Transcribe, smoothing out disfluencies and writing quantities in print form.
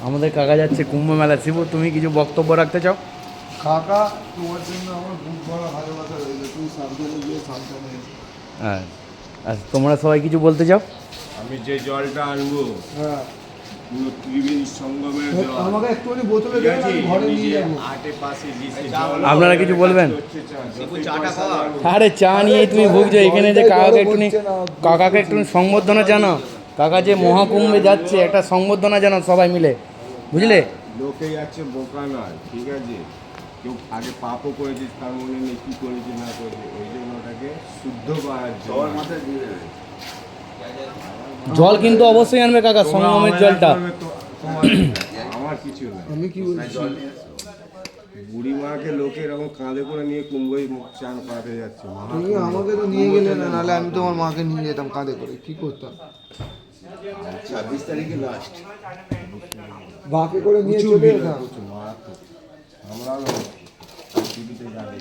আমাদের কাকা যাচ্ছে কুম্ভ মেলা। শিবু, তুমি কিছু বক্তব্য রাখতে চাও? কাকা, তোমার জন্য আমার বুক ভরা ভালোবাসা রয়েছে, তুই সাবধানে গিয়ে সাবধানে এসো। হ্যাঁ, আর তোমরা সবাই কিছু বলতে চাও? আমি যে জলটা আনবো হ্যাঁ, পুরো ত্রিবেণী সঙ্গমের জল। আমাকে একটুখানি বোতলে দেবেন, আমি ঘরে নিয়ে যাবো। আটে পাশে আপনারা কিছু বলবেন? আরে চা নিয়ে তুমি ভুগছো এখানে, যে কাকাকে একটু সংবর্ধনা জানাও। কাকা যে মহাকুম্ভে যাচ্ছে, একটা সংবর্ধনা জানাও সবাই মিলে, বুঝলে? লোকে যাচ্ছে বোকা নয়, ঠিক আছে? কেউ আগে পাপও করেছিস, তার মনে নেই কি করেছে না করেছে, ওই জন্য ওটাকে শুদ্ধ করার জল মাথায় দিয়ে দেবে। জল কিন্তু অবশ্যই আনবে কাকা, সঙ্গমের জলটা। আমার কিছু না। আমি কি বলছি, বুড়ি মাকে লোকে এরকম কাঁধে করে নিয়ে কুম্ভই চান করাতে যাচ্ছে। তুমি আমাকে তো নিয়ে গেলে না, নাহলে আমি তোমার মাকে নিয়ে যেতাম কাঁধে করে, কি করতাম? 26 তারিখে লাস্ট। বাঁকে করে নিয়ে চলে যেতাম। আমরা টিভিতে যাবে।